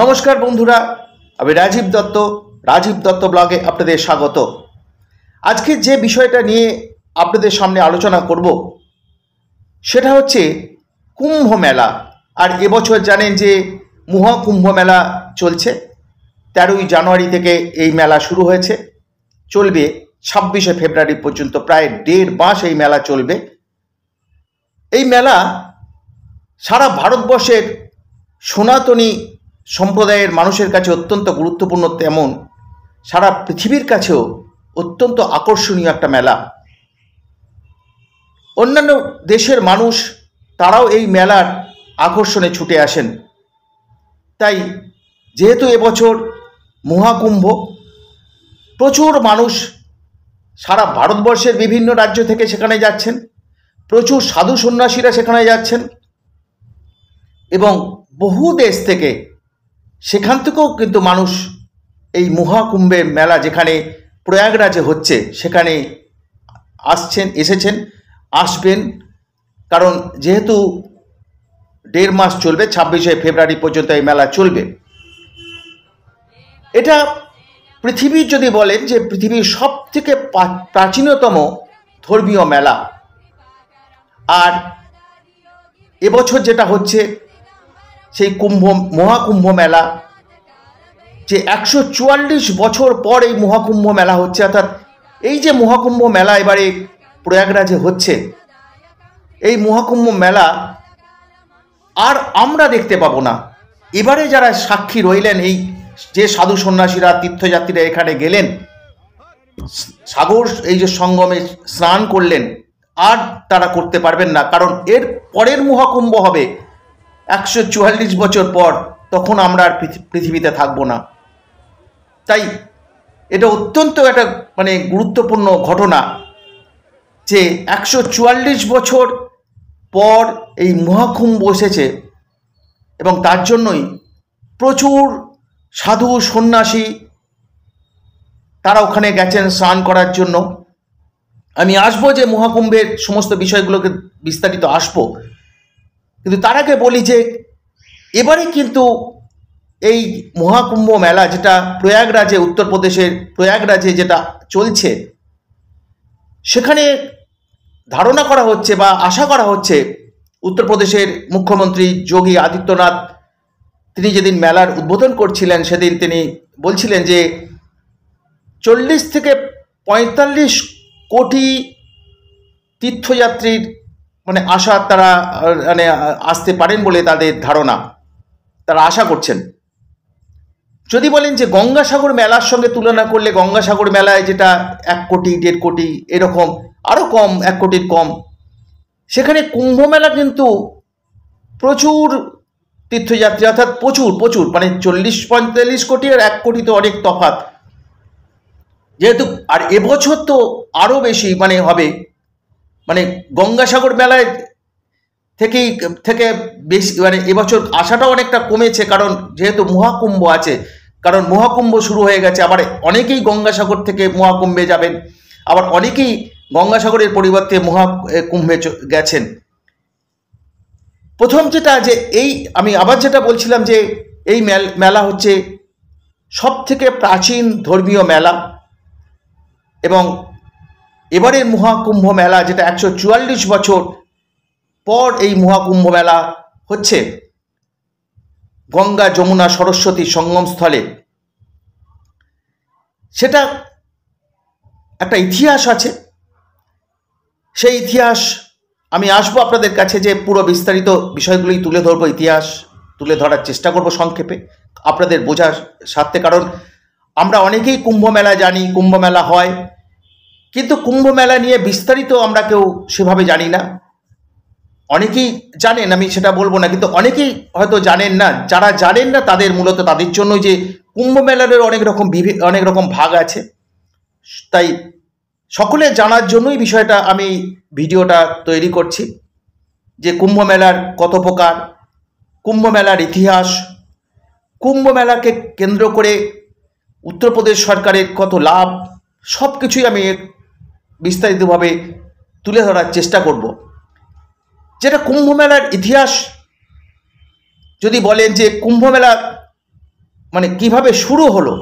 নমস্কার বন্ধুরা, আমি রাজীব দত্ত ব্লগে আপনাদের স্বাগত। আজকে যে বিষয়টা নিয়ে আপনাদের সামনে আলোচনা করব সেটা হচ্ছে কুম্ভ মেলা। আর এবছর জানেন যে মহাকুম্ভ মেলা চলছে। 13ই জানুয়ারি থেকে এই মেলা শুরু হয়েছে, চলবে 26শে ফেব্রুয়ারি পর্যন্ত। প্রায় 1.5 মাস এই মেলা চলবে। এই মেলা সারা ভারতবর্ষের সনাতনী সম্প্রদায়ের মানুষের কাছে অত্যন্ত গুরুত্বপূর্ণ, তেমন সারা পৃথিবীর কাছেও অত্যন্ত আকর্ষণীয় একটা মেলা। অন্যান্য দেশের মানুষ তারাও এই মেলার আকর্ষণে ছুটে আসেন। তাই যেহেতু এবছর মহাকুম্ভ, প্রচুর মানুষ সারা ভারতবর্ষের বিভিন্ন রাজ্য থেকে সেখানে যাচ্ছেন, প্রচুর সাধু সন্ন্যাসীরা সেখানে যাচ্ছেন এবং বহু দেশ থেকে, সেখান থেকেও কিন্তু মানুষ এই মহাকুম্ভের মেলা যেখানে প্রয়াগরাজে হচ্ছে সেখানে আসবেন। কারণ যেহেতু 1.5 মাস চলবে, 26শে ফেব্রুয়ারি পর্যন্ত এই মেলা চলবে। এটা পৃথিবীর, যদি বলেন যে পৃথিবীর সব থেকে প্রাচীনতম ধর্মীয় মেলা। আর এবছর যেটা হচ্ছে সেই মহাকুম্ভ মেলা, যে 144 বছর পর এই মহাকুম্ভ মেলা হচ্ছে। অর্থাৎ এই যে মহাকুম্ভ মেলা এবারে প্রয়াগরাজে হচ্ছে, এই মহাকুম্ভ মেলা আর আমরা দেখতে পাবো না। এবারে যারা সাক্ষী রইলেন, এই যে সাধু সন্ন্যাসীরা, তীর্থযাত্রীরা এখানে গেলেন, সাগর এই যে সঙ্গমে স্নান করলেন, আর তারা করতে পারবেন না। কারণ এর পরের মহাকুম্ভ হবে 144 বছর পর, তখন আমরা আর পৃথিবীতে থাকবো না। তাই এটা অত্যন্ত একটা গুরুত্বপূর্ণ ঘটনা যে 144 বছর পর এই মহাকুম্ভ এসেছে এবং তার জন্যই প্রচুর সাধু সন্ন্যাসী তারা ওখানে গেছেন স্নান করার জন্য। আমি আসবো যে মহাকুম্ভের সমস্ত বিষয়গুলোকে বিস্তারিত আসবো, কিন্তু তার আগে বলি যে এবারে কিন্তু এই মহাকুম্ভ মেলা যেটা প্রয়াগরাজে, উত্তরপ্রদেশের প্রয়াগরাজে যেটা চলছে, সেখানে ধারণা করা হচ্ছে বা আশা করা হচ্ছে উত্তরপ্রদেশের মুখ্যমন্ত্রী যোগী আদিত্যনাথ, তিনি যেদিন মেলার উদ্বোধন করছিলেন সেদিন তিনি বলছিলেন যে 40 থেকে 45 কোটি তীর্থযাত্রীর আশা, তারা আসতে পারেন বলে তাদের ধারণা, তারা আশা করছেন। যদি বলেন যে গঙ্গাসাগর মেলার সঙ্গে তুলনা করলে, গঙ্গাসাগর মেলায় যেটা 1 কোটি 1.5 কোটি এরকম, আরও কম, 1 কোটির কম, সেখানে কুম্ভ মেলা কিন্তু প্রচুর তীর্থযাত্রী, অর্থাৎ প্রচুর 40-45 কোটি আর 1 কোটি তো অনেক তফাৎ। যেহেতু আর এবছর তো আরও বেশি হবে, গঙ্গাসাগর মেলায় থেকে বেশি, এবছর আশাটাও অনেকটা কমেছে। কারণ যেহেতু মহাকুম্ভ আছে, কারণ মহাকুম্ভ শুরু হয়ে গেছে। আবার অনেকেই গঙ্গাসাগর থেকে মহাকুম্ভে যাবেন, আবার অনেকেই গঙ্গাসাগরের পরিবর্তে মহাকুম্ভে গেছেন। প্রথম যেটা, যে এই আমি আবার যেটা বলছিলাম যে এই মেলা হচ্ছে সব থেকে প্রাচীন ধর্মীয় মেলা এবং এবারের মহাকুম্ভ মেলা যেটা 144 বছর পর এই মহাকুম্ভ মেলা হচ্ছে গঙ্গা যমুনা সরস্বতী সঙ্গমস্থলে। সেটা একটা ইতিহাস আছে, সেই ইতিহাস আমি আসবো আপনাদের কাছে, যে পুরো বিস্তারিত বিষয়গুলোই তুলে ধরবো, ইতিহাস তুলে ধরার চেষ্টা করব সংক্ষেপে আপনাদের বোঝার স্বার্থে। কারণ আমরা অনেকেই কুম্ভ মেলা জানি, কুম্ভ মেলা হয়, কিন্তু কুম্ভ মেলা নিয়ে বিস্তারিত আমরা কেউ সেভাবে জানি না। অনেকেই জানেন, আমি সেটা বলবো না, কিন্তু অনেকেই হয়তো জানেন না। যারা জানেন না তাদের মূলত তাদের জন্যই যে কুম্ভ মেলার অনেক রকম ভাগ আছে। তাই সকলে জানার জন্যই বিষয়টা আমি ভিডিওটা তৈরি করছি, যে কুম্ভ মেলার কত প্রকার, কুম্ভ মেলার ইতিহাস, কুম্ভ মেলাকে কেন্দ্র করে উত্তরপ্রদেশ সরকারের কত লাভ, সব কিছুই আমি বিস্তারিতভাবে তুলে ধরার চেষ্টা করব। যেটা কুম্ভ মেলার ইতিহাস, যদি বলেন যে কুম্ভ মেলা মানে কিভাবে শুরু হলো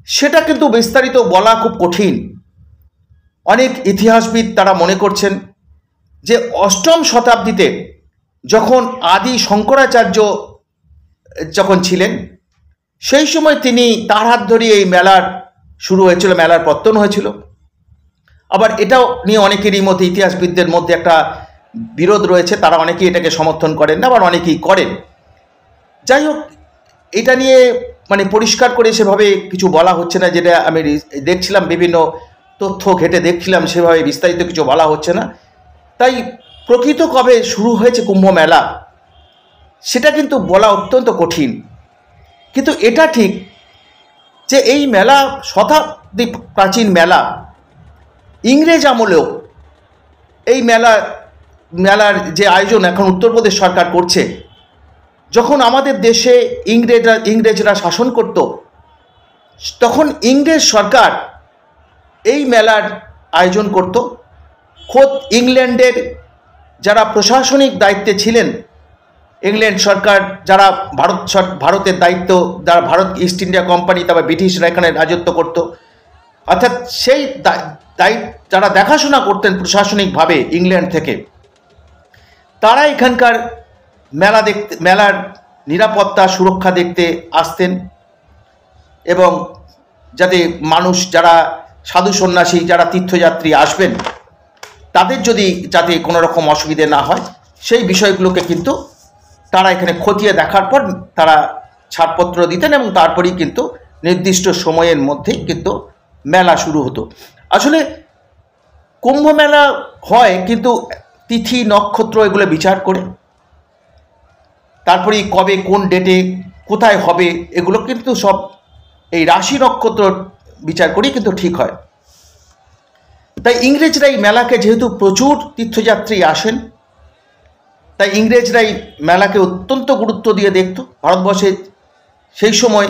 সেটা কিন্তু বিস্তারিত বলা খুব কঠিন। অনেক ইতিহাসবিদ তারা মনে করছেন যে অষ্টম শতাব্দীতে যখন আদি শঙ্করাচার্য যখন ছিলেন সেই সময় তিনি তার হাত ধরিয়ে এই মেলার শুরু হয়েছিল, মেলার পত্তন হয়েছিল। আবার এটাও নিয়ে অনেকেরই মধ্যে ইতিহাসবিদদের মধ্যে একটা বিরোধ রয়েছে, তারা অনেকেই এটাকে সমর্থন করেন না, আবার অনেকেই করেন। যাই হোক, এটা নিয়ে মানে পরিষ্কার করে সেভাবে কিছু বলা হচ্ছে না, যেটা আমি দেখছিলাম বিভিন্ন তথ্য ঘেটে দেখছিলাম, সেভাবে বিস্তারিত কিছু বলা হচ্ছে না। তাই প্রকৃত কবে শুরু হয়েছে কুম্ভ মেলা সেটা কিন্তু বলা অত্যন্ত কঠিন। কিন্তু এটা ঠিক যে এই মেলা শতাব্দী প্রাচীন মেলা, ইংরেজ আমলেও এই মেলার যে আয়োজন এখন উত্তরপ্রদেশ সরকার করছে, যখন আমাদের দেশে ইংরেজরা শাসন করত তখন ইংরেজ সরকার এই মেলার আয়োজন করত। খোদ ইংল্যান্ডের যারা প্রশাসনিক দায়িত্বে ছিলেন, ইংল্যান্ড সরকার যারা ভারতের দায়িত্ব, যারা ভারত ইস্ট ইন্ডিয়া কোম্পানি, তারপর ব্রিটিশরা এখানে রাজত্ব করত, অর্থাৎ সেই যারা দেখাশোনা করতেন প্রশাসনিকভাবে ইংল্যান্ড থেকে, তারা এখানকার মেলার নিরাপত্তা সুরক্ষা দেখতে আসতেন এবং যাতে মানুষ যারা সাধু সন্ন্যাসী যারা তীর্থযাত্রী আসবেন তাদের যাতে কোনো রকম অসুবিধে না হয় সেই বিষয়গুলোকে কিন্তু তারা এখানে খতিয়ে দেখার পর তারা ছাড়পত্র দিতেন এবং তারপরেই কিন্তু নির্দিষ্ট সময়ের মধ্যেই কিন্তু মেলা শুরু হতো। আসলে কুম্ভ মেলা হয় কিন্তু তিথি নক্ষত্র এগুলো বিচার করে, তারপরেই কবে কোন ডেটে কোথায় হবে এগুলো কিন্তু সব এই রাশি নক্ষত্র বিচার করেই কিন্তু ঠিক হয়। তাই ইংরেজরা এই মেলাকে, যেহেতু প্রচুর তীর্থযাত্রী আসেন, তাই ইংরেজরা এই মেলাকে অত্যন্ত গুরুত্ব দিয়ে দেখত। ভারতবর্ষে সেই সময়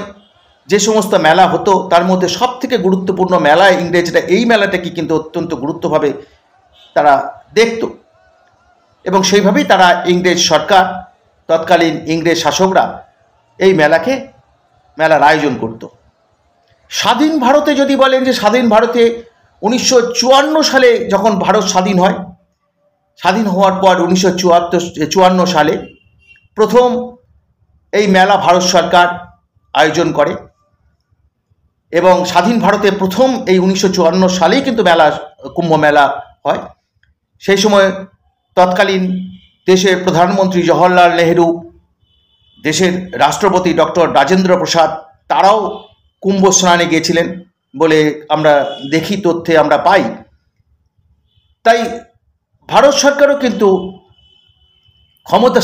যে সমস্ত মেলা হতো তার মধ্যে সব থেকে গুরুত্বপূর্ণ মেলা ইংরেজরা এই মেলাটাকে কিন্তু অত্যন্ত গুরুত্বভাবে তারা দেখত এবং সেইভাবেই তারা ইংরেজ সরকার, তৎকালীন ইংরেজ শাসকরা এই মেলার আয়োজন করত। স্বাধীন ভারতে যদি বলেন যে স্বাধীন ভারতে 1954 সালে যখন ভারত স্বাধীন হয়, স্বাধীন হওয়ার পর 1954 সালে প্রথম এই মেলা ভারত সরকার আয়োজন করে এবং স্বাধীন ভারতে প্রথম এই 1954 সালেই কিন্তু কুম্ভ মেলা হয়। সেই সময় তৎকালীন দেশের প্রধানমন্ত্রী জওহরলাল নেহেরু, দেশের রাষ্ট্রপতি ডক্টর রাজেন্দ্র প্রসাদ, তারাও কুম্ভ স্নানে গিয়েছিলেন বলে আমরা দেখি, তথ্যে আমরা পাই। তাই ভারত সরকারও কিন্তু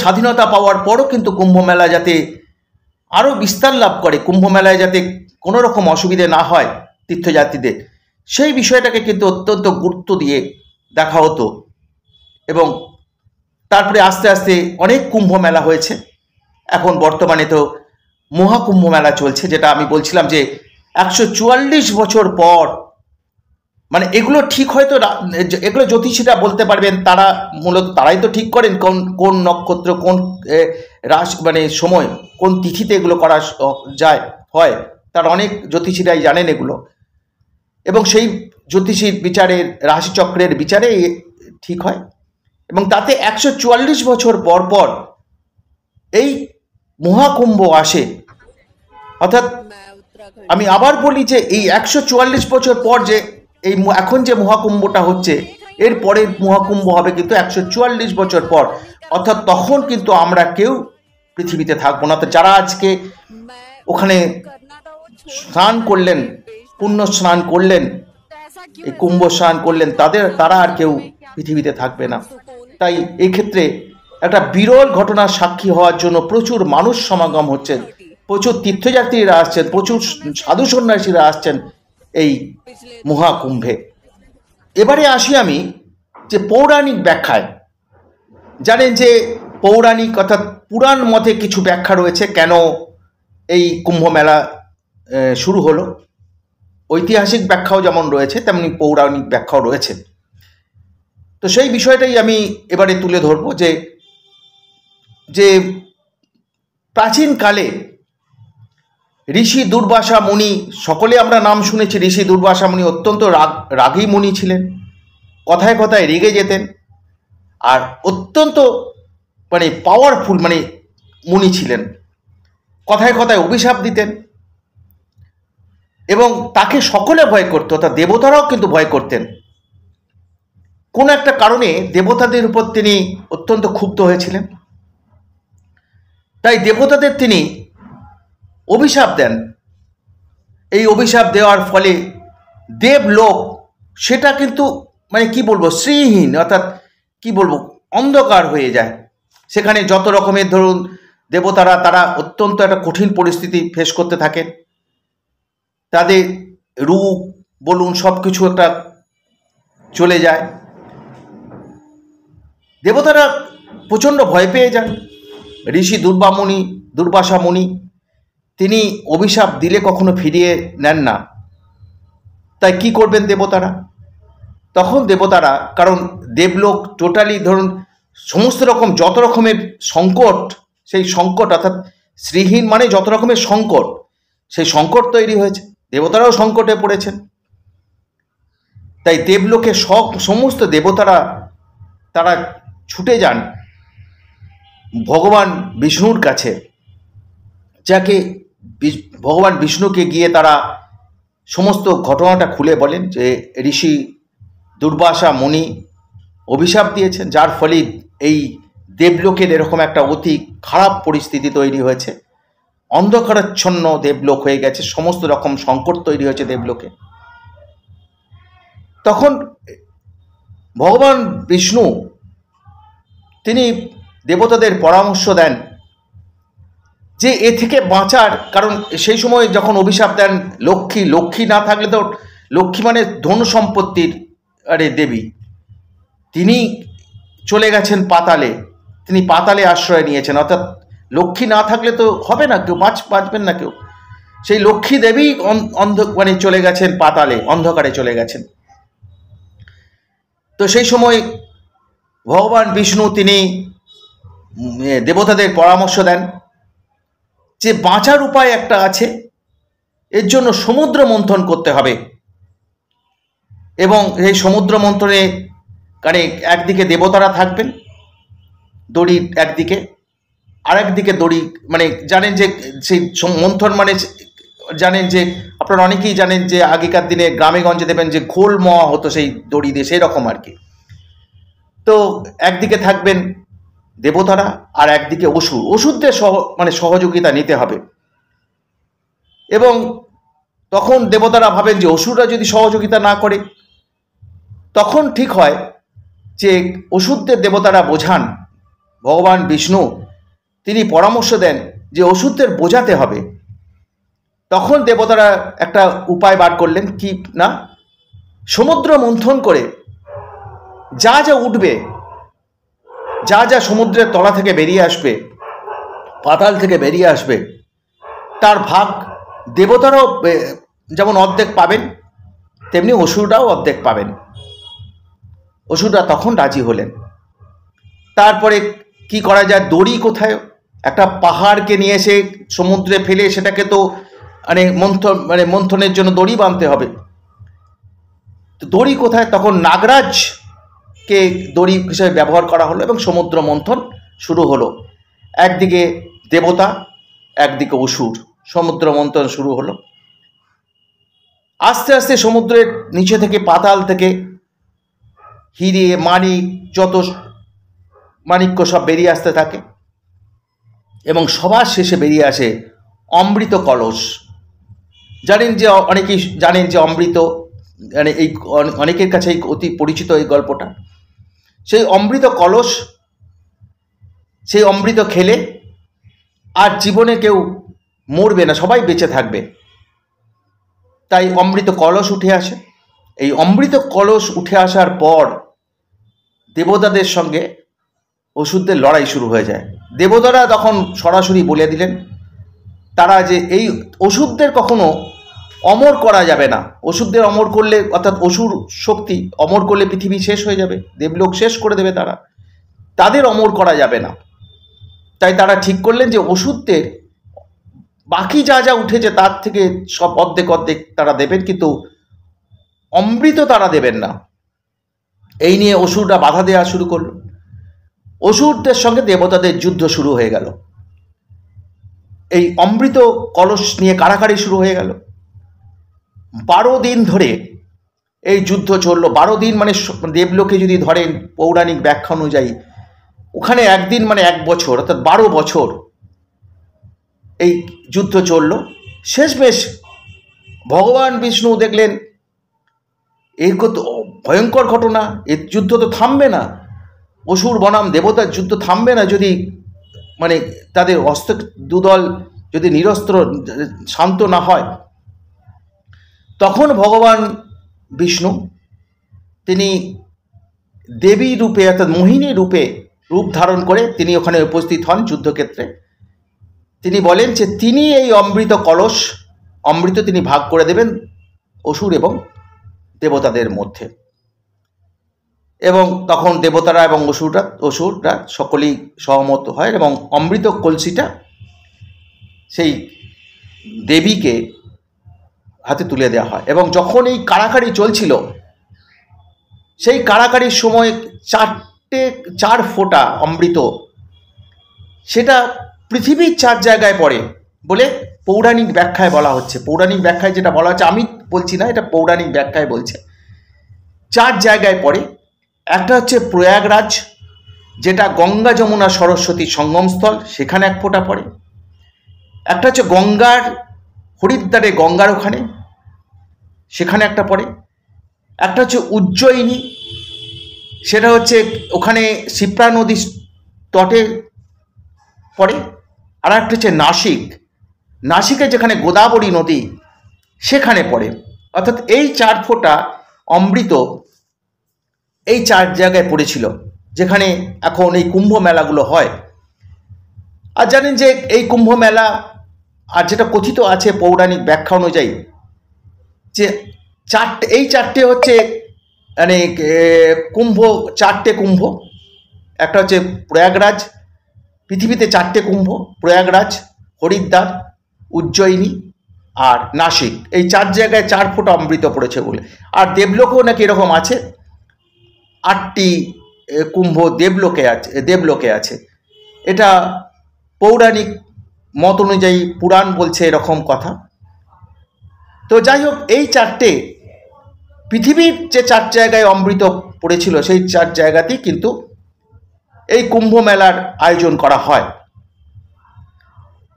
স্বাধীনতা পাওয়ার পরও কিন্তু কুম্ভ মেলা যাতে আরও বিস্তার লাভ করে, কুম্ভ মেলায় যাতে কোনো রকম অসুবিধে না হয় তীর্থযাত্রীদের, সেই বিষয়টাকে কিন্তু অত্যন্ত গুরুত্ব দিয়ে দেখা হতো। এবং তারপরে আস্তে আস্তে অনেক কুম্ভ মেলা হয়েছে। এখন বর্তমানে তো মহাকুম্ভ মেলা চলছে, যেটা আমি বলছিলাম যে 144 বছর পর, মানে এগুলো ঠিক হয়তো এগুলো জ্যোতিষীরা বলতে পারবেন, তারা মূলত তারাই তো ঠিক করেন কোন নক্ষত্র, কোন মানে সময়, কোন তিথিতে এগুলো করা হয়, তার অনেক জ্যোতিষীরাই জানেন এগুলো, এবং সেই জ্যোতিষীর বিচারের, রাশিচক্রের বিচারে ঠিক হয়। এবং তাতে 144 বছর পর পর এই মহাকুম্ভ আসে। অর্থাৎ আমি আবার বলি যে এই 144 বছর পর যে এই এখন যে মহাকুম্ভটা হচ্ছে, এর পরের মহাকুম্ভ হবে কিন্তু 144 বছর পর, অর্থাৎ তখন কিন্তু আমরা কেউ পৃথিবীতে থাকবো না। তো যারা আজকে ওখানে স্নান করলেন, পুণ্য স্নান করলেন, এই কুম্ভ স্নান করলেন, তারা আর কেউ পৃথিবীতে থাকবে না। তাই এই ক্ষেত্রে একটা বিরল ঘটনার সাক্ষী হওয়ার জন্য প্রচুর মানুষ সমাগম হচ্ছেন, প্রচুর তীর্থযাত্রীরা আসছেন, প্রচুর সাধু সন্ন্যাসীরা আসছেন এই মহাকুম্ভে। এবারে আসি আমি যে পৌরাণিক ব্যাখ্যায়। জানেন যে পৌরাণিক অর্থাৎ পুরাণ মতে কিছু ব্যাখ্যা রয়েছে কেন এই কুম্ভ মেলা শুরু হলো। ঐতিহাসিক ব্যাখ্যাও যেমন রয়েছে তেমনি পৌরাণিক ব্যাখ্যাও রয়েছে। তো সেই বিষয়টাই আমি এবারে তুলে ধরবো যে প্রাচীনকালে ঋষি দুর্বাসা মুনি, সকলে আমরা নাম শুনেছি। ঋষি দুর্বাসা মুনি অত্যন্ত রাগী মুনি ছিলেন, কথায় কথায় রেগে যেতেন, আর অত্যন্ত পাওয়ারফুল মুনি ছিলেন, কথায় কথায় অভিশাপ দিতেন এবং তাকে সকলে ভয় করত, অর্থাৎ দেবতারাও কিন্তু ভয় করতেন। কোনো একটা কারণে দেবতাদের উপর তিনি অত্যন্ত ক্ষুব্ধ হয়েছিলেন, তাই দেবতাদের তিনি অভিশাপ দেন। এই অভিশাপ দেওয়ার ফলে দেবলোক সেটা কিন্তু কি বলবো, শ্রীহীন, অর্থাৎ কি বলবো, অন্ধকার হয়ে যায়। সেখানে যত রকমের ধরুন দেবতারা, তারা অত্যন্ত একটা কঠিন পরিস্থিতি ফেস করতে থাকেন। তাদের রূপ বলুন সব কিছু একটা চলে যায়। দেবতারা প্রচণ্ড ভয় পেয়ে যান। ঋষি দুর্বাসা মুনি তিনি অভিশাপ দিলে কখনো ফিরিয়ে নেন না। তাই কি করবেন দেবতারা? তখন দেবতারা, কারণ দেবলোক টোটালি ধরুন সমস্ত রকম যত রকমের সংকট, সেই সংকট অর্থাৎ শ্রীহীন যত রকমের সংকট, সেই সংকট তৈরি হয়েছে, দেবতারাও সংকটে পড়েছেন। তাই দেবলোকে সমস্ত দেবতারা তারা ছুটে যান ভগবান বিষ্ণুর কাছে, যাকে ভগবান বিষ্ণুকে গিয়ে তারা সমস্ত ঘটনাটা খুলে বলেন যে ঋষি দুর্বাসা মুনি অভিশাপ দিয়েছেন, যার ফলে এই দেবলোকের এরকম একটা অতি খারাপ পরিস্থিতি তৈরি হয়েছে, অন্ধকারাচ্ছন্ন দেবলোক হয়ে গেছে, সমস্ত রকম সংকট তৈরি হয়েছে দেবলোকে। তখন ভগবান বিষ্ণু তিনি দেবতাদের পরামর্শ দেন যে এ থেকে বাঁচার, কারণ সেই সময় যখন অভিশাপ দেন লক্ষ্মী না থাকলে তো, লক্ষ্মী ধন সম্পত্তির দেবী, তিনি চলে গেছেন পাতালে, তিনি পাতালে আশ্রয় নিয়েছেন, অর্থাৎ লক্ষ্মী না থাকলে তো হবে না, কেউ বাঁচবেন না কেউ। সেই লক্ষ্মী দেবী চলে গেছেন পাতালে, অন্ধকারে চলে গেছেন। তো সেই সময় ভগবান বিষ্ণু তিনি দেবতাদের পরামর্শ দেন যে বাঁচার উপায় একটা আছে, এর জন্য সমুদ্র মন্থন করতে হবে। এবং এই সমুদ্র মন্থনে একদিকে দেবতারা থাকবেন দড়ি একদিকে, আর একদিকে দড়ি জানেন যে সেই মন্থন জানেন যে আপনারা অনেকেই জানেন যে আগেকার দিনে গ্রামে গঞ্জে দেবেন যে ঘোল মোয়া হতো সেই দড়ি দিয়ে, সেই রকম আর কি। তো একদিকে থাকবেন দেবতারা আর একদিকে অসুরদের সহযোগিতা নিতে হবে। এবং তখন দেবতারা ভাবেন যে অসুররা যদি সহযোগিতা না করে, তখন ঠিক হয় যে অসুরদের দেবতারা বোঝান, ভগবান বিষ্ণু তিনি পরামর্শ দেন যে অসুরদের বোঝাতে হবে। তখন দেবতারা একটা উপায় বার করলেন, কি না, সমুদ্র মন্থন করে যা যা উঠবে, যা যা সমুদ্রের তলা থেকে বেরিয়ে আসবে, পাতাল থেকে বেরিয়ে আসবে, তার ভাগ দেবতারাও যেমন অর্ধেক পাবেন, তেমনি অসুররাও অর্ধেক পাবেন। অসুররা তখন রাজি হলেন। তারপরে কি করা যায়, দড়ি কোথায়, একটা পাহাড়কে নিয়ে এসে সমুদ্রে ফেলে সেটাকে তো মন্থনের জন্য দড়ি বাঁধতে হবে। তো দড়ি কোথায়, তখন নাগরাজকে দড়ি হিসেবে ব্যবহার করা হলো এবং সমুদ্র মন্থন শুরু হলো। একদিকে দেবতা, একদিকে অসুর, সমুদ্র মন্থন শুরু হলো। আস্তে আস্তে সমুদ্রের নিচে থেকে, পাতাল থেকে হিরে মানিক, যত মাণিক্য সব বেরিয়ে আসতে থাকে এবং সবার শেষে বেরিয়ে আসে অমৃত কলস। জানেন যে অনেকেই জানেন যে অমৃত এই অনেকের কাছে অতি পরিচিত এই গল্পটা। সেই অমৃত কলস, সেই অমৃত খেলে আর জীবনে কেউ মরবে না, সবাই বেঁচে থাকবে। তাই অমৃত কলস উঠে আসে। এই অমৃত কলস উঠে আসার পর দেবতাদের সঙ্গে অসুরদের লড়াই শুরু হয়ে যায়। দেবতারা তখন সরাসরি বলে দিলেন তারা যে এই অসুরদের কখনো অমর করা যাবে না। অসুরদের অমর করলে, অর্থাৎ অসুর শক্তি অমর করলে পৃথিবী শেষ হয়ে যাবে, দেবলোক শেষ করে দেবে তারা, তাদের অমর করা যাবে না। তাই তারা ঠিক করলেন যে অসুরদের বাকি যা যা উঠেছে তার থেকে সব অর্ধেক অর্ধেক তারা দেবেন, কিন্তু অমৃত তারা দেবেন না। এই নিয়ে অসুররা বাধা দেওয়া শুরু করলো। অসুরদের সঙ্গে দেবতাদের যুদ্ধ শুরু হয়ে গেল। এই অমৃত কলস নিয়ে কাড়াকাড়ি শুরু হয়ে গেল। 12 দিন ধরে এই যুদ্ধ চললো। 12 দিন মানে দেবলোকে যদি ধরেন পৌরাণিক ব্যাখ্যা অনুযায়ী, ওখানে একদিন মানে 1 বছর, অর্থাৎ 12 বছর এই যুদ্ধ চলল। শেষমেশ ভগবান বিষ্ণু দেখলেন এই তো ভয়ঙ্কর ঘটনা, এর যুদ্ধ তো থামবে না, অসুর বনাম দেবতার যুদ্ধ থামবে না যদি মানে তাদের অস্ত্র দুদল যদি নিরস্ত্র শান্ত না হয়। তখন ভগবান বিষ্ণু তিনি দেবী রূপে অর্থাৎ মোহিনী রূপে রূপ ধারণ করে তিনি ওখানে উপস্থিত হন যুদ্ধক্ষেত্রে। তিনি বলেন যে তিনি এই অমৃত কলস, অমৃত তিনি ভাগ করে দেবেন অসুর এবং দেবতাদের মধ্যে। এবং তখন দেবতারা এবং অসুররা সকলেই সহমত হয় এবং অমৃত কলসিটা সেই দেবীকে হাতে তুলে দেওয়া হয়। এবং যখন এই কাড়াকাড়ি চলছিল, সেই কাড়াকাড়ির সময় 4 ফোঁটা অমৃত সেটা পৃথিবীর 4 জায়গায় পড়ে বলে পৌরাণিক ব্যাখ্যায় বলা হচ্ছে। পৌরাণিক ব্যাখ্যায় যেটা বলা হচ্ছে, আমি বলছি না, এটা পৌরাণিক ব্যাখ্যায় বলছে। 4 জায়গায় পড়ে। একটা হচ্ছে প্রয়াগরাজ, যেটা গঙ্গা যমুনা সরস্বতী সঙ্গমস্থল, সেখানে 1 ফোঁটা পড়ে। একটা হচ্ছে গঙ্গার হরিদ্বারে, গঙ্গার ওখানে, সেখানে একটা পড়ে। একটা হচ্ছে উজ্জয়িনী, সেটা হচ্ছে ওখানে শিপ্রা নদীর তটে পড়ে। আর একটা হচ্ছে নাসিকে যেখানে গোদাবরী নদী সেখানে পড়ে। অর্থাৎ এই 4 ফোঁটা অমৃত এই 4 জায়গায় পড়েছিল, যেখানে এখন এই কুম্ভ মেলাগুলো হয়। আর জানেন যে এই কুম্ভ মেলা, আর যেটা কথিত আছে পৌরাণিক ব্যাখ্যা অনুযায়ী, যে এই চারটে হচ্ছে মানে কুম্ভ, 4টে কুম্ভ। একটা হচ্ছে প্রয়াগরাজ, পৃথিবীতে 4টে কুম্ভ, প্রয়াগরাজ, হরিদ্বার, উজ্জয়িনী আর নাসিক। এই 4 জায়গায় 4 ফোঁটা অমৃত পড়েছে বলে। আর দেবলোকেও নাকি এরকম আছে, 8টি কুম্ভ দেবলোকে আছে। এটা পৌরাণিক মত অনুযায়ী পুরাণ বলছে এরকম কথা। তো যাই হোক, এই 4টে পৃথিবীর যে 4 জায়গায় অমৃত পড়েছিল, সেই 4 জায়গাতেই কিন্তু এই কুম্ভ মেলার আয়োজন করা হয়।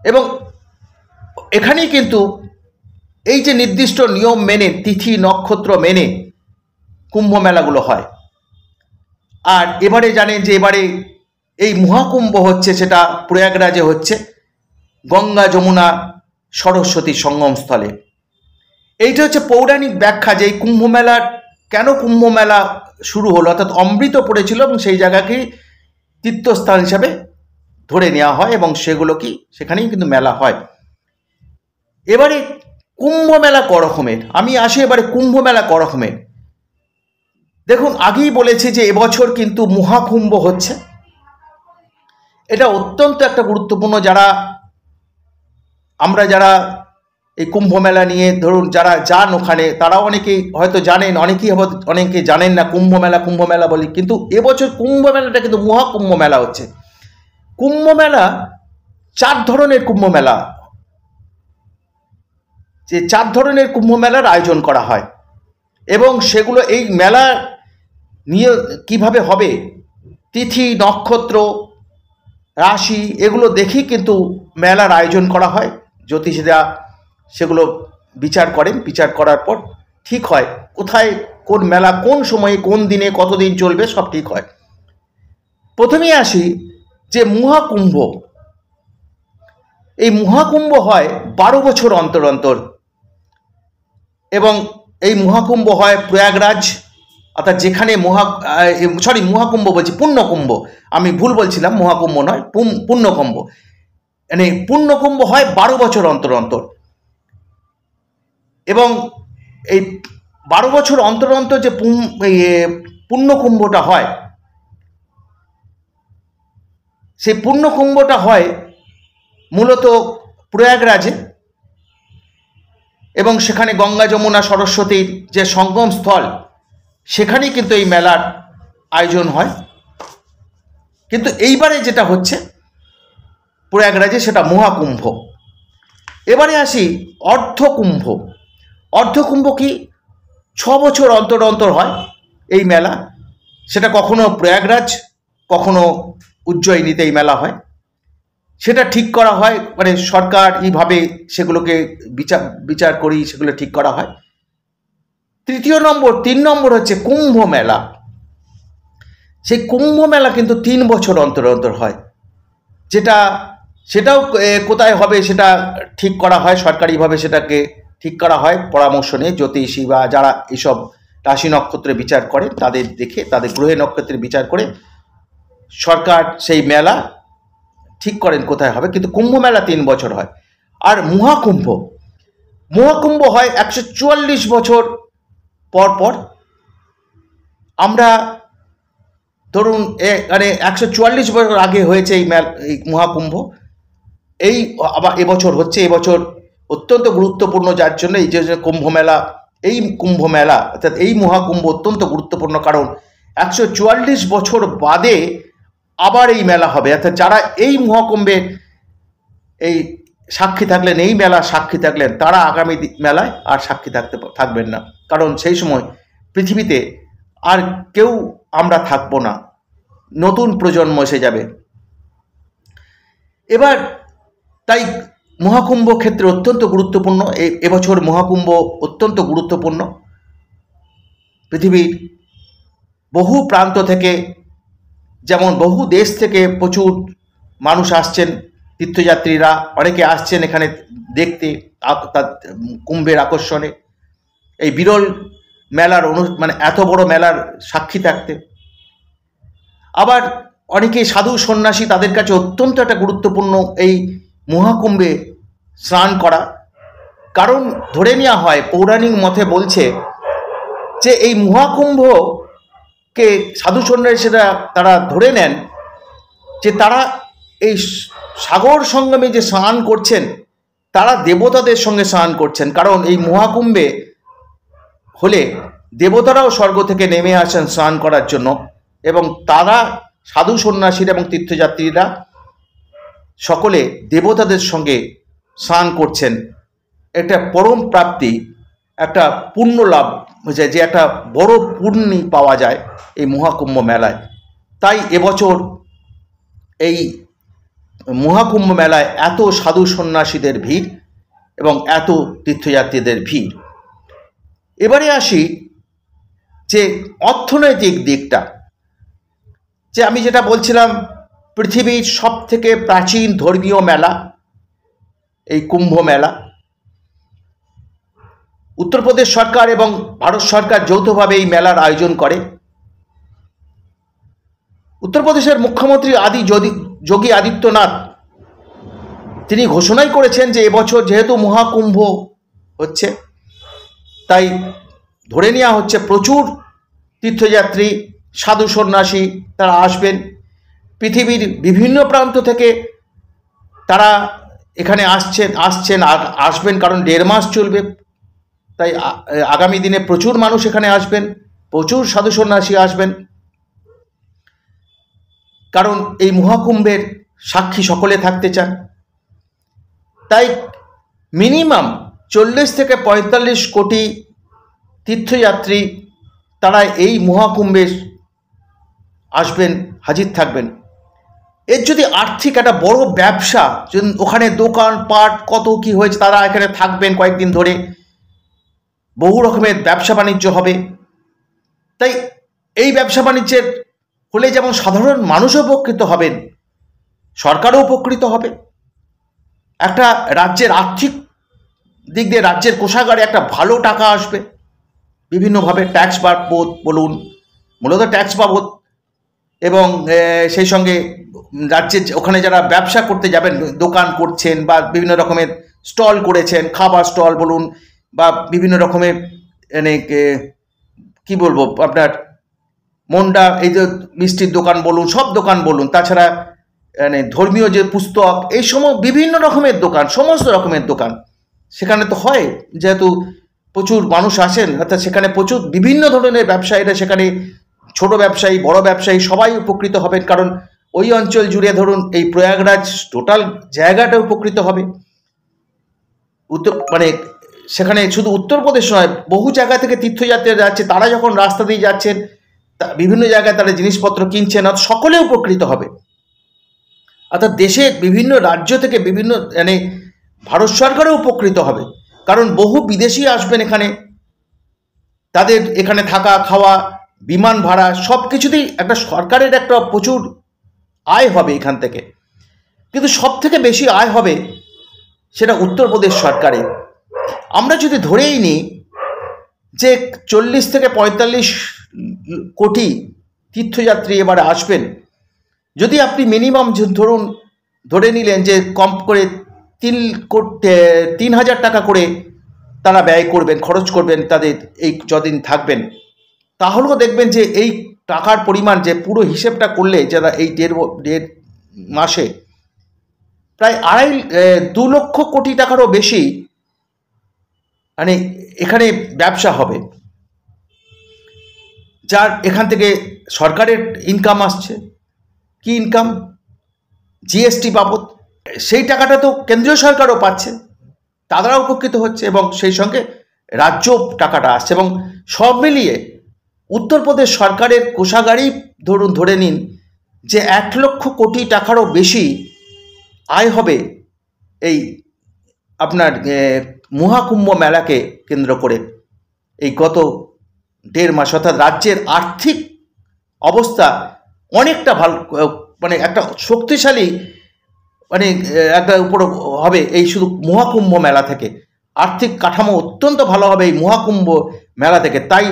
এবং এখানেই কিন্তু এই যে নির্দিষ্ট নিয়ম মেনে, তিথি নক্ষত্র মেনে কুম্ভ মেলাগুলো হয়। আর এবারে জানেন যে এবারে এই মহাকুম্ভ হচ্ছে, সেটা প্রয়াগরাজে হচ্ছে, গঙ্গা যমুনা সরস্বতী সঙ্গমস্থলে। এইটা হচ্ছে পৌরাণিক ব্যাখ্যা যে এই কুম্ভ মেলার কেন কুম্ভ মেলা শুরু হলো, অর্থাৎ অমৃত পড়েছিল এবং সেই জায়গাকেই তীর্থস্থান হিসাবে ধরে নেওয়া হয় এবং সেখানেই কিন্তু মেলা হয়। এবারে কুম্ভ মেলা করকমের, আমি আসি এবারে কুম্ভ মেলা করকমের। দেখুন, আগেই বলেছি যে এবছর কিন্তু মহাকুম্ভ হচ্ছে। এটা অত্যন্ত একটা গুরুত্বপূর্ণ। যারা এই কুম্ভ মেলা নিয়ে ধরুন যারা যান ওখানে, তারাও অনেকেই হয়তো জানেন, অনেকে জানেন না কুম্ভ মেলা বলি। কিন্তু এবছর কুম্ভ মেলাটা কিন্তু মহাকুম্ভ মেলা হচ্ছে। কুম্ভ মেলা 4 ধরনের কুম্ভ মেলা, যে 4 ধরনের কুম্ভ মেলার আয়োজন করা হয় এবং সেগুলো এই মেলা নিয়ে কিভাবে হবে, তিথি নক্ষত্র রাশি এগুলো দেখেই কিন্তু মেলার আয়োজন করা হয়। জ্যোতিষীরা সেগুলো বিচার করেন, বিচার করার পর ঠিক হয় কোথায় কোন মেলা, কোন সময়ে, কোন দিনে, কতদিন চলবে, সব ঠিক হয়। প্রথমেই আসি যে মহাকুম্ভ। এই মহাকুম্ভ হয় 12 বছর অন্তর অন্তর এবং এই মহাকুম্ভ হয় প্রয়াগরাজ, অর্থাৎ যেখানে মহাকুম্ভ বলছি, পূর্ণকুম্ভ, আমি ভুল বলছিলাম, মহাকুম্ভ নয়, পূর্ণকুম্ভ। মানে পূর্ণকুম্ভ হয় 12 বছর অন্তর অন্তর। এবং এই 12 বছর অন্তর অন্তর যে পূর্ণকুম্ভটা হয়, সেই পূর্ণকুম্ভটা হয় মূলত প্রয়াগরাজে। এবং সেখানে গঙ্গা যমুনা সরস্বতীর যে সঙ্গম স্থল, সেখানেই কিন্তু এই মেলার আয়োজন হয়। কিন্তু এইবারে যেটা হচ্ছে প্রয়াগরাজে, সেটা মহাকুম্ভ। এবারে আসি অর্ধকুম্ভ। অর্ধকুম্ভ কি? 6 বছর অন্তর অন্তর হয় এই মেলা। সেটা কখনো প্রয়াগরাজ, কখনো উজ্জয়িনীতে এই মেলা হয়। সেটা ঠিক করা হয়, মানে সরকার এইভাবে সেগুলোকে বিচার করি সেগুলো ঠিক করা হয়। 3 নম্বর হচ্ছে কুম্ভ মেলা। সেই কুম্ভ মেলা কিন্তু 3 বছর অন্তর অন্তর হয়, সেটাও কোথায় হবে সেটা ঠিক করা হয়, সরকারিভাবে সেটাকে ঠিক করা হয় পরামর্শ নিয়ে জ্যোতিষী বা যারা এইসব রাশি নক্ষত্রে বিচার করে তাদের দেখে, তাদের গ্রহে নক্ষত্রে বিচার করে সরকার সেই মেলা ঠিক করেন কোথায় হবে। কিন্তু কুম্ভ মেলা 3 বছর হয়। আর মহাকুম্ভ হয় 144 বছর পর পর। আমরা ধরুন মানে 144 বছর আগে হয়েছে এই মহাকুম্ভ, আবার এবছর হচ্ছে। এবছর অত্যন্ত গুরুত্বপূর্ণ, যার জন্য এই যে কুম্ভ মেলা অর্থাৎ এই মহাকুম্ভ অত্যন্ত গুরুত্বপূর্ণ, কারণ 144 বছর বাদে আবার এই মেলা হবে। অর্থাৎ যারা এই মহাকুম্ভের এই সাক্ষী থাকলেন, এই মেলার সাক্ষী থাকলেন, তারা আগামী মেলায় আর সাক্ষী থাকবেন না, কারণ সেই সময় পৃথিবীতে আর কেউ আমরা থাকবো না, নতুন প্রজন্ম এসে যাবে। এবার তাই মহাকুম্ভ ক্ষেত্রে অত্যন্ত গুরুত্বপূর্ণ। এবছর মহাকুম্ভ অত্যন্ত গুরুত্বপূর্ণ। পৃথিবীর বহু প্রান্ত থেকে, যেমন বহু দেশ থেকে প্রচুর মানুষ আসছেন, তীর্থযাত্রীরা অনেকে আসছেন এখানে দেখতে, কুম্ভের আকর্ষণে, এই বিরল মেলার মানে এত বড় মেলার সাক্ষী থাকতে। আবার অনেকে সাধু সন্ন্যাসী, তাদের কাছে অত্যন্ত একটা গুরুত্বপূর্ণ এই মহাকুম্ভে স্নান করা। কারণ ধরে নেওয়া হয়, পৌরাণিক মতে বলছে যে এই মহাকুম্ভকে সাধু সন্ন্যাসীরা তারা ধরে নেন যে তারা এই সাগর সঙ্গমে যে স্নান করছেন, তারা দেবতাদের সঙ্গে স্নান করছেন। কারণ এই মহাকুম্ভে হলে দেবতারাও স্বর্গ থেকে নেমে আসেন স্নান করার জন্য, এবং তারা সাধু সন্ন্যাসীরা এবং তীর্থযাত্রীরা সকলে দেবতাদের সঙ্গে স্নান করছেন। এটা পরম প্রাপ্তি, একটা পুণ্য লাভ হয়ে যায়, যে একটা বড় পুণ্যি পাওয়া যায় এই মহাকুম্ভ মেলায়। তাই এবছর এই মহাকুম্ভ মেলায় এত সাধু সন্ন্যাসীদের ভিড় এবং এত তীর্থযাত্রীদের ভিড়। এবারে আসি যে অর্থনৈতিক দিকটা, যে আমি যেটা বলছিলাম, পৃথিবীর সব থেকে প্রাচীন ধর্মীয় মেলা এই কুম্ভ মেলা। উত্তরপ্রদেশ সরকার এবং ভারত সরকার যৌথভাবে এই মেলার আয়োজন করে। উত্তরপ্রদেশের মুখ্যমন্ত্রী যোগী আদিত্যনাথ তিনি ঘোষণাই করেছেন যে এবছর যেহেতু মহাকুম্ভ হচ্ছে, তাই ধরে নেওয়া হচ্ছে প্রচুর তীর্থযাত্রী, সাধু সন্ন্যাসী তারা আসবেন। পৃথিবীর বিভিন্ন প্রান্ত থেকে তারা এখানে আসবেন, কারণ 1.5 মাস চলবে। তাই আগামী দিনে প্রচুর মানুষ এখানে আসবেন, প্রচুর সাধু সন্ন্যাসী আসবেন, কারণ এই মহাকুম্ভের সাক্ষী সকলে থাকতে চান। তাই মিনিমাম 40 থেকে 45 কোটি তীর্থযাত্রী তারা এই মহাকুম্ভে আসবেন, হাজির থাকবেন। এর যদি আর্থিক একটা বড় ব্যবসা, ওখানে দোকানপাট কত কি হয়েছে, তারা এখানে থাকবেন কয়েকদিন ধরে, বহু রকমের ব্যবসা বাণিজ্য হবে। তাই এই ব্যবসা বাণিজ্যের হলে যেমন সাধারণ মানুষও উপকৃত হবেন, সরকারও উপকৃত হবে, একটা রাজ্যের আর্থিক দিক দিয়ে রাজ্যের কোষাগারে একটা ভালো টাকা আসবে বিভিন্নভাবে, ট্যাক্স বাবদ বলুন, মূলত ট্যাক্স বাবদ, এবং সেই সঙ্গে রাজ্যের ওখানে যারা ব্যবসা করতে যাবেন, দোকান করছেন বা বিভিন্ন রকমের স্টল করেছেন, খাবার স্টল বলুন বা বিভিন্ন রকমের মানে কি বলবো আপনার মন্ডা, এই যে মিষ্টির দোকান বলুন, সব দোকান বলুন, তাছাড়া মানে ধর্মীয় যে পুস্তক, এই সময় বিভিন্ন রকমের দোকান, সমস্ত রকমের দোকান, সেখানে তো হয়, যেহেতু প্রচুর মানুষ আসেন, অর্থাৎ সেখানে প্রচুর বিভিন্ন ধরনের ব্যবসায়ীরা, সেখানে ছোট ব্যবসায়ী, বড় ব্যবসায়ী সবাই উপকৃত হবেন, কারণ ওই অঞ্চল জুড়ে ধরুন এই প্রয়াগরাজ টোটাল জায়গাটা উপকৃত হবে। মানে সেখানে শুধু উত্তরপ্রদেশ নয়, বহু জায়গা থেকে তীর্থযাত্রীরা যাচ্ছে, তারা যখন রাস্তা দিয়ে যাচ্ছেন বিভিন্ন জায়গায় তারা জিনিসপত্র কিনছেন, অর্থাৎ সকলে উপকৃত হবে। অর্থাৎ দেশের বিভিন্ন রাজ্য থেকে বিভিন্ন মানে ভারত সরকারও উপকৃত হবে, কারণ বহু বিদেশি আসবেন এখানে, তাদের এখানে থাকা খাওয়া বিমান ভাড়া সব কিছুতেই একটা সরকারের একটা প্রচুর আয় হবে এখান থেকে। কিন্তু সব থেকে বেশি আয় হবে সেটা উত্তরপ্রদেশ সরকারের। আমরা যদি ধরেই নিই যে 40 থেকে 45 কোটি তীর্থযাত্রী এবারে আসবেন, যদি আপনি মিনিমাম ধরুন ধরে নিলেন যে কম করে 3,000 টাকা করে তারা ব্যয় করবেন, খরচ করবেন তাদের এই যদিন থাকবেন, তাহলেও দেখবেন যে এই টাকার পরিমাণ যে পুরো হিসেবটা করলে যারা এই দেড় মাসে প্রায় 2 লক্ষ কোটি টাকারও বেশি মানে এখানে ব্যবসা হবে, যার এখান থেকে সরকারের ইনকাম আসছে। কি ইনকাম? জিএসটি বাবদ সেই টাকাটা তো কেন্দ্রীয় সরকারও পাচ্ছে, তারা উপকৃত হচ্ছে, এবং সেই সঙ্গে রাজ্য টাকাটা আসছে, এবং সব মিলিয়ে উত্তরপ্রদেশ সরকারের কোষাগারই ধরে নিন যে 1 লক্ষ কোটি টাকারও বেশি আয় হবে এই আপনার মহাকুম্ভ মেলাকে কেন্দ্র করে। এই গত 1.5 মাস অর্থাৎ রাজ্যের আর্থিক অবস্থা অনেকটা ভালো, মানে একটা শক্তিশালী মানে একটা উপর হবে এই শুধু মহাকুম্ভ মেলা থেকে। আর্থিক কাঠামো অত্যন্ত ভালো হবে এই মহাকুম্ভ মেলা থেকে। তাই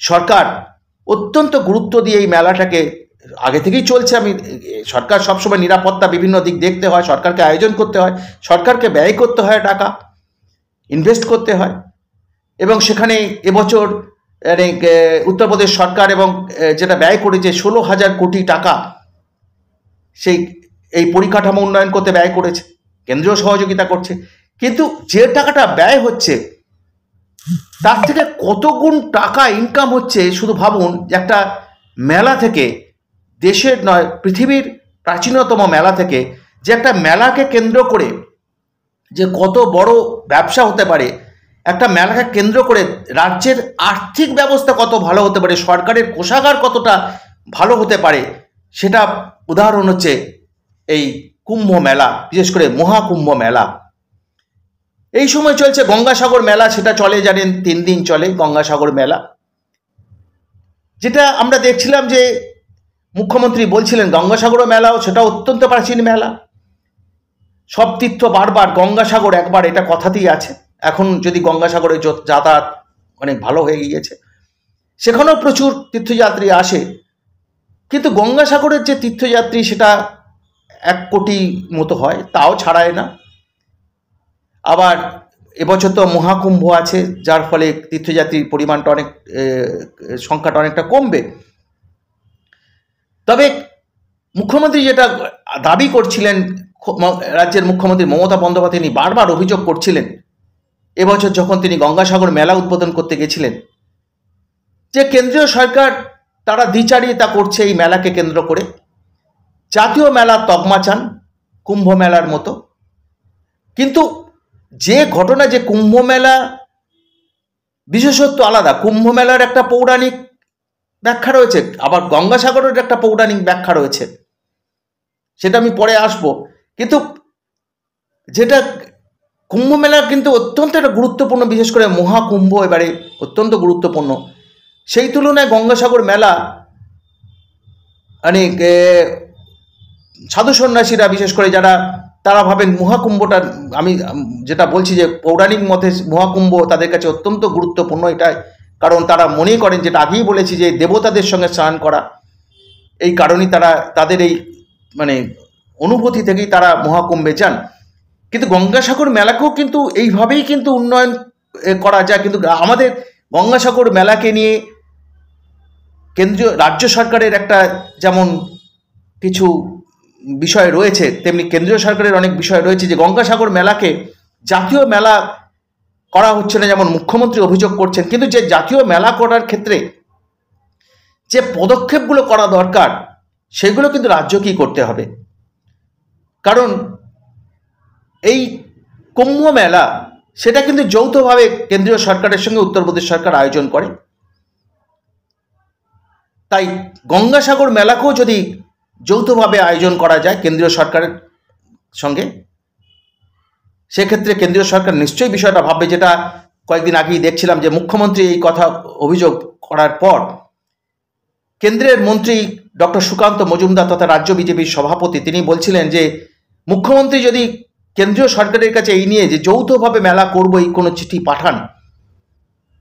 সরকার অত্যন্ত গুরুত্ব দিয়ে এই মেলাটাকে আগে থেকেই চলছে। সরকার সবসময় নিরাপত্তা বিভিন্ন দিক দেখতে হয়, সরকারকে আয়োজন করতে হয়, সরকারকে ব্যয় করতে হয়, টাকা ইনভেস্ট করতে হয়, এবং সেখানে এবছর উত্তরপ্রদেশ সরকার এবং যেটা ব্যয় করেছে 16,000 কোটি টাকা সেই এই পরিকাঠামো উন্নয়ন করতে ব্যয় করেছে, কেন্দ্রীয় সহযোগিতা করছে। কিন্তু যে টাকাটা ব্যয় হচ্ছে তার থেকে কত গুণ টাকা ইনকাম হচ্ছে শুধু ভাবুন। একটা মেলা থেকে, দেশের নয় পৃথিবীর প্রাচীনতম মেলা থেকে, যে একটা মেলাকে কেন্দ্র করে যে কত বড় ব্যবসা হতে পারে, একটা মেলাকে কেন্দ্র করে রাজ্যের আর্থিক ব্যবস্থা কত ভালো হতে পারে, সরকারের কোষাগার কতটা ভালো হতে পারে, সেটা উদাহরণ হচ্ছে এই কুম্ভ মেলা, বিশেষ করে মহাকুম্ভ মেলা। এই সময় চলছে গঙ্গাসাগর মেলা, সেটা চলে জানেন 3 দিন চলে গঙ্গাসাগর মেলা, যেটা আমরা দেখছিলাম যে মুখ্যমন্ত্রী বলছিলেন গঙ্গাসাগর মেলাও সেটা অত্যন্ত প্রাচীন মেলা। সব তীর্থ বারবার, গঙ্গাসাগর একবার, এটা কথাতেই আছে। এখন যদি গঙ্গাসাগরে যাতায়াত অনেক ভালো হয়ে গিয়েছে, সেখানেও প্রচুর তীর্থযাত্রী আসে, কিন্তু গঙ্গাসাগরের যে তীর্থযাত্রী সেটা 1 কোটি মতো হয়, তাও ছাড়ায় না। আবার এবছর তো মহাকুম্ভ আছে, যার ফলে তীর্থযাত্রীর পরিমাণটা সংখ্যাটা অনেকটা কমবে। তবে মুখ্যমন্ত্রী যেটা দাবি করছিলেন, রাজ্যের মুখ্যমন্ত্রী মমতা বন্দ্যোপাধ্যায় তিনি বারবার অভিযোগ করছিলেন এবছর যখন তিনি গঙ্গাসাগর মেলা উদ্বোধন করতে গেছিলেন, যে কেন্দ্রীয় সরকার তারা দ্বিচারিতা করছে এই মেলাকে কেন্দ্র করে, জাতীয় মেলা তকমা চান কুম্ভ মেলার মতো। কিন্তু যে ঘটনা, যে কুম্ভ মেলা বিশেষত্ব আলাদা, কুম্ভ মেলার একটা পৌরাণিক ব্যাখ্যা রয়েছে, আবার গঙ্গাসাগরের একটা পৌরাণিক ব্যাখ্যা রয়েছে, সেটা আমি পরে আসব। কিন্তু যেটা কুম্ভ মেলা কিন্তু অত্যন্ত একটা গুরুত্বপূর্ণ, বিশেষ করে মহাকুম্ভ এবারে অত্যন্ত গুরুত্বপূর্ণ। সেই তুলনায় গঙ্গাসাগর মেলা মানে সাধু সন্ন্যাসীরা বিশেষ করে যারা, তারা ভাবেন মহাকুম্ভটা, আমি যেটা বলছি যে পৌরাণিক মতে মহাকুম্ভ তাদের কাছে অত্যন্ত গুরুত্বপূর্ণ, এটাই কারণ তারা মনে করেন, যেটা আগেই বলেছি যে দেবতাদের সঙ্গে স্নান করা, এই কারণেই তারা তাদের এই মানে অনুভূতি থেকেই তারা মহাকুম্ভে যান। কিন্তু গঙ্গাসাগর মেলাকেও কিন্তু এইভাবেই কিন্তু উন্নয়ন করা যায়। কিন্তু আমাদের গঙ্গাসাগর মেলাকে নিয়ে কেন্দ্রীয় রাজ্য সরকারের একটা যেমন কিছু বিষয় রয়েছে, তেমনি কেন্দ্রীয় সরকারের অনেক বিষয় রয়েছে, যে গঙ্গাসাগর মেলাকে জাতীয় মেলা করা হচ্ছে না, যেমন মুখ্যমন্ত্রী অভিযোগ করছেন, কিন্তু যে জাতীয় মেলা করার ক্ষেত্রে যে পদক্ষেপগুলো করা দরকার সেগুলো কিন্তু রাজ্যকেই করতে হবে। কারণ এই কুম্ভ মেলা সেটা কিন্তু যৌথভাবে কেন্দ্রীয় সরকারের সঙ্গে উত্তরপ্রদেশ সরকার আয়োজন করে। তাই গঙ্গাসাগর মেলাকেও যদি যৌথভাবে আয়োজন করা যায় কেন্দ্রীয় সরকারের সঙ্গে, সেক্ষেত্রে কেন্দ্রীয় সরকার নিশ্চয়ই বিষয়টা ভাববে। যেটা কয়েকদিন আগেই দেখছিলাম যে মুখ্যমন্ত্রী এই কথা অভিযোগ করার পর কেন্দ্রের মন্ত্রী ডক্টর সুকান্ত মজুমদার তথা রাজ্য বিজেপির সভাপতি তিনি বলছিলেন যে মুখ্যমন্ত্রী যদি কেন্দ্রীয় সরকারের কাছে এই নিয়ে যে যৌথভাবে মেলা করব এই কোনো চিঠি পাঠান,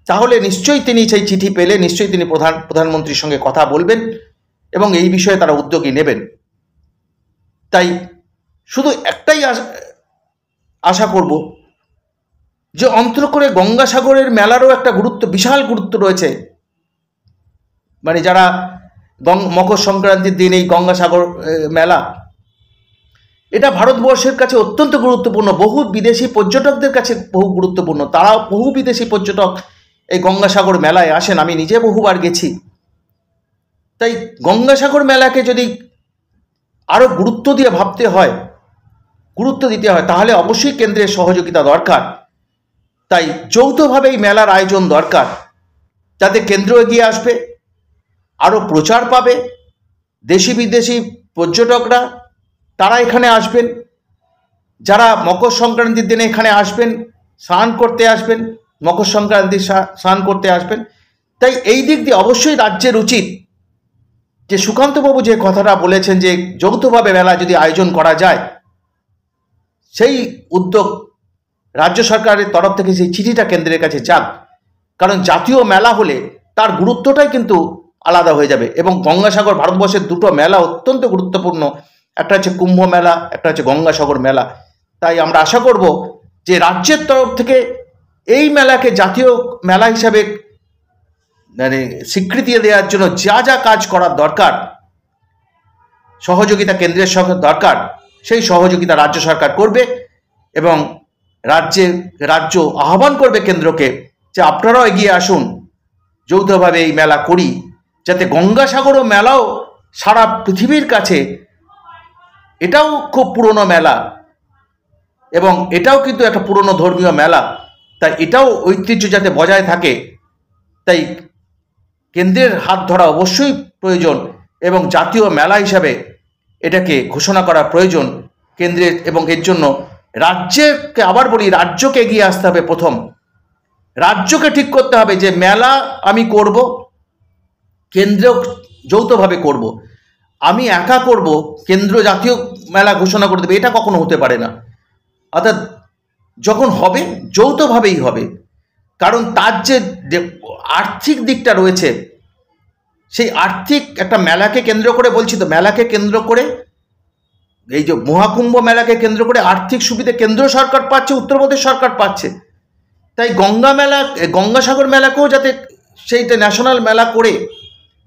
তাহলে নিশ্চয়ই তিনি সেই চিঠি পেলে নিশ্চয়ই তিনি প্রধানমন্ত্রীর সঙ্গে কথা বলবেন এবং এই বিষয়ে তারা উদ্যোগী নেবেন। তাই শুধু একটাই আশা করব যে অন্তত করে গঙ্গাসাগরের মেলারও একটা বিশাল গুরুত্ব রয়েছে। মানে যারা মকর সংক্রান্তির দিন এই গঙ্গাসাগর মেলা, এটা ভারতবর্ষের কাছে অত্যন্ত গুরুত্বপূর্ণ, বহু বিদেশি পর্যটকদের কাছে বহু গুরুত্বপূর্ণ। তারাও বহু বিদেশি পর্যটক এই গঙ্গাসাগর মেলায় আসেন, আমি নিজে বহুবার গেছি। তাই গঙ্গাসাগর মেলাকে যদি আরও গুরুত্ব দিতে হয় তাহলে অবশ্যই কেন্দ্রের সহযোগিতা দরকার। তাই যৌথভাবে এই মেলার আয়োজন দরকার, যাতে কেন্দ্র এগিয়ে আসবে, আরও প্রচার পাবে, দেশি বিদেশি পর্যটকরা তারা এখানে আসবেন, যারা মকর সংক্রান্তির দিনে এখানে আসবেন, স্নান করতে আসবেন, মকর সংক্রান্তির স্নান করতে আসবেন। তাই এই দিক দিয়ে অবশ্যই রাজ্যের উচিত যে সুকান্তবাবু যে কথাটা বলেছেন যে যৌথভাবে মেলা যদি আয়োজন করা যায়, সেই উদ্যোগ রাজ্য সরকারের তরফ থেকে সেই চিঠিটা কেন্দ্রের কাছে যাক। কারণ জাতীয় মেলা হলে তার গুরুত্বটাই কিন্তু আলাদা হয়ে যাবে। এবং গঙ্গাসাগর ভারতবর্ষের দুটো মেলা অত্যন্ত গুরুত্বপূর্ণ, একটা হচ্ছে কুম্ভ মেলা, একটা হচ্ছে গঙ্গাসাগর মেলা। তাই আমরা আশা করব যে রাজ্যের তরফ থেকে এই মেলাকে জাতীয় মেলা হিসাবে মানে স্বীকৃতি দেওয়ার জন্য যা যা কাজ করার দরকার, সহযোগিতা কেন্দ্রের সঙ্গে দরকার, সেই সহযোগিতা রাজ্য সরকার করবে। এবং রাজ্য আহ্বান করবে কেন্দ্রকে যে আপনারাও এগিয়ে আসুন, যৌথভাবে এই মেলা করি, যাতে গঙ্গাসাগর মেলাও সারা পৃথিবীর কাছে, এটাও খুব পুরনো মেলা এবং এটাও কিন্তু একটা পুরনো ধর্মীয় মেলা, তাই এটাও ঐতিহ্য যাতে বজায় থাকে, তাই কেন্দ্রের হাত ধরা অবশ্যই প্রয়োজন এবং জাতীয় মেলা হিসাবে এটাকে ঘোষণা করা প্রয়োজন কেন্দ্রের। এবং এর জন্য রাজ্যকে, আবার বলি, রাজ্যকে এগিয়ে আসতে হবে। প্রথম রাজ্যকে ঠিক করতে হবে যে মেলা আমি করব, কেন্দ্র যৌথভাবে করব। আমি একা করব, কেন্দ্র জাতীয় মেলা ঘোষণা করে দেবে, এটা কখনো হতে পারে না। অর্থাৎ যখন হবে যৌথভাবেই হবে। কারণ তার যে আর্থিক দিকটা রয়েছে, সেই আর্থিক একটা মেলাকে কেন্দ্র করে, বলছি তো মেলাকে কেন্দ্র করে, এই যে মহাকুম্ভ মেলাকে কেন্দ্র করে আর্থিক সুবিধা কেন্দ্র সরকার পাচ্ছে, উত্তরপ্রদেশ সরকার পাচ্ছে। তাই গঙ্গাসাগর মেলাকেও যাতে সেইটা ন্যাশনাল মেলা করে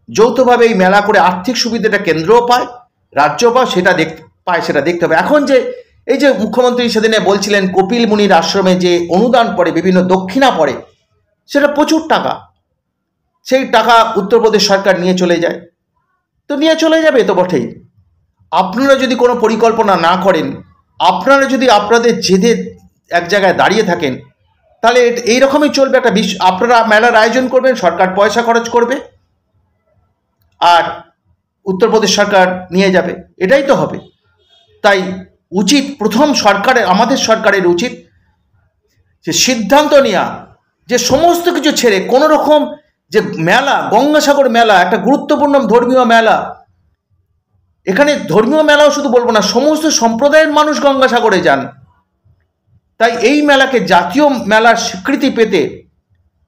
যৌথভাবে এই মেলা করে আর্থিক সুবিধাটা কেন্দ্রও পায়, রাজ্য সেটা দেখতে হবে। এখন যে এই যে মুখ্যমন্ত্রী সেদিনে বলছিলেন কপিল মুনির আশ্রমে যে অনুদান পড়ে, বিভিন্ন দক্ষিণা পড়ে, সেটা প্রচুর টাকা, সেই টাকা উত্তরপ্রদেশ সরকার নিয়ে চলে যায়। তো নিয়ে চলে যাবে তো বটেই। আপনারা যদি কোনো পরিকল্পনা না করেন, আপনারা যদি আপনাদের জেদে এক জায়গায় দাঁড়িয়ে থাকেন, তাহলে এইরকমই চলবে। আপনারা মেলার আয়োজন করবেন, সরকার পয়সা খরচ করবে আর উত্তরপ্রদেশ সরকার নিয়ে যাবে, এটাই তো হবে। তাই উচিত প্রথম আমাদের সরকারের উচিত যে সিদ্ধান্ত নেওয়া যে সমস্ত কিছু ছেড়ে কোনো রকম যে মেলা, গঙ্গাসাগর মেলা একটা গুরুত্বপূর্ণ ধর্মীয় মেলা, এখানে ধর্মীয় মেলাও শুধু বলবো না, সমস্ত সম্প্রদায়ের মানুষ গঙ্গাসাগরে যান। তাই এই মেলাকে জাতীয় মেলার স্বীকৃতি পেতে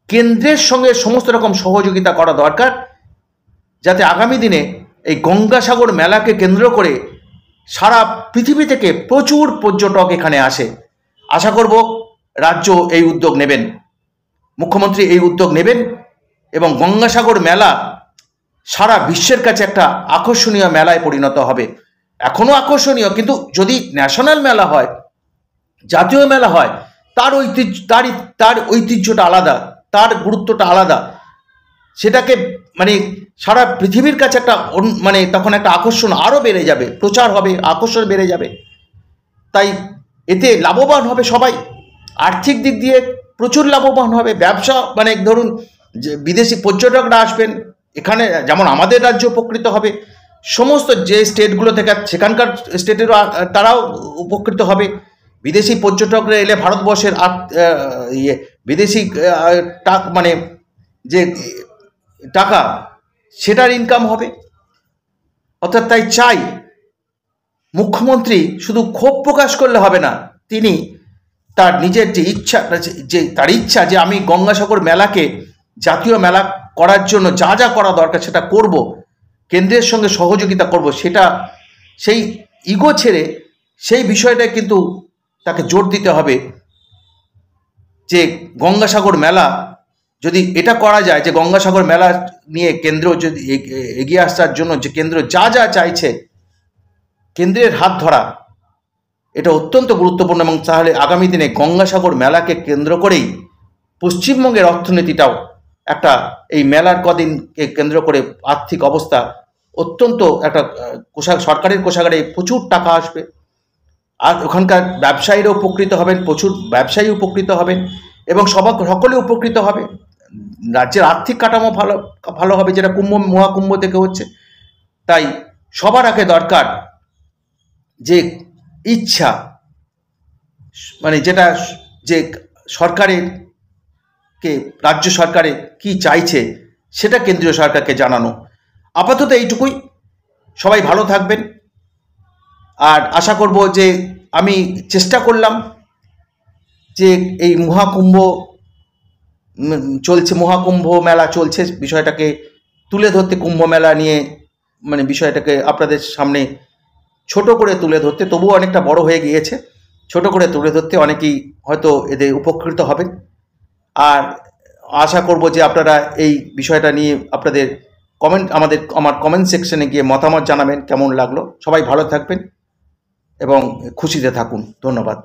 কেন্দ্রের সঙ্গে সমস্ত রকম সহযোগিতা করা দরকার, যাতে আগামী দিনে এই গঙ্গাসাগর মেলাকে কেন্দ্র করে সারা পৃথিবী থেকে প্রচুর পর্যটক এখানে আসে। আশা করব রাজ্য এই উদ্যোগ নেবেন, মুখ্যমন্ত্রী এই উদ্যোগ নেবেন এবং গঙ্গাসাগর মেলা সারা বিশ্বের কাছে একটা আকর্ষণীয় মেলায় পরিণত হবে। এখনও আকর্ষণীয়, কিন্তু যদি ন্যাশনাল মেলা হয়, জাতীয় মেলা হয়, তার ঐতিহ্যটা আলাদা, তার গুরুত্বটা আলাদা। সেটাকে মানে সারা পৃথিবীর কাছে একটা মানে তখন একটা আকর্ষণ আরও বেড়ে যাবে, প্রচার হবে, আকর্ষণ বেড়ে যাবে। তাই এতে লাভবান হবে সবাই, আর্থিক দিক দিয়ে প্রচুর লাভবান হবে। ব্যবসা মানে ধরুন যে বিদেশি পর্যটকরা আসবেন এখানে, যেমন আমাদের রাজ্য উপকৃত হবে, সমস্ত যে স্টেটগুলো থেকে সেখানকার স্টেটেরও তারাও উপকৃত হবে। বিদেশি পর্যটকরা এলে ভারতবর্ষের বিদেশি মানে যে টাকা সেটার ইনকাম হবে। অর্থাৎ তাই চাই মুখ্যমন্ত্রী শুধু ক্ষোভ প্রকাশ করলে হবে না, তিনি তার নিজের যে ইচ্ছা যে আমি গঙ্গাসাগর মেলাকে জাতীয় মেলা করার জন্য যা যা করা দরকার সেটা করব, কেন্দ্রের সঙ্গে সহযোগিতা করব, সেটা সেই ইগো ছেড়ে সেই বিষয়টা কিন্তু তাকে জোর দিতে হবে যে গঙ্গাসাগর মেলা যদি এটা করা যায়, যে গঙ্গাসাগর মেলা নিয়ে কেন্দ্র যদি এগিয়ে আসার জন্য যে কেন্দ্র যা যা চাইছে কেন্দ্রের হাত ধরা, এটা অত্যন্ত গুরুত্বপূর্ণ। এবং তাহলে আগামী দিনে গঙ্গাসাগর মেলাকে কেন্দ্র করেই পশ্চিমবঙ্গের অর্থনীতিটাও একটা এই মেলার কদিনকে কেন্দ্র করে আর্থিক অবস্থা অত্যন্ত একটা সরকারের কোষাগারে প্রচুর টাকা আসবে, আর ওখানকার ব্যবসায়ীরা উপকৃত হবেন, প্রচুর ব্যবসায়ী উপকৃত হবেন এবং সকলে উপকৃত হবে। রাজ্যের আর্থিক কাঠামো ভালো হবে, যেটা মহাকুম্ভ থেকে হচ্ছে। তাই সবার আগে দরকার যে ইচ্ছা, মানে যেটা যে সরকারের রাজ্য সরকারে কি চাইছে সেটা কেন্দ্রীয় সরকারকে জানানো। আপাতত এইটুকুই, সবাই ভালো থাকবেন। আর আশা করব যে আমি চেষ্টা করলাম যে এই মহাকুম্ভ মেলা চলছে বিষয়টাকে তুলে ধরতে, কুম্ভ মেলা নিয়ে মানে বিষয়টাকে আপনাদের সামনে ছোট করে তুলে ধরতে, তবুও অনেকটা বড় হয়ে গিয়েছে, ছোট করে তুলে ধরতে অনেকেই হয়তো এতে উপকৃত হবেন। আর আশা করব যে আপনারা এই বিষয়টা নিয়ে আপনাদের আমার কমেন্ট সেকশনে গিয়ে মতামত জানাবেন কেমন লাগলো। সবাই ভালো থাকবেন এবং খুশিতে থাকুন। ধন্যবাদ।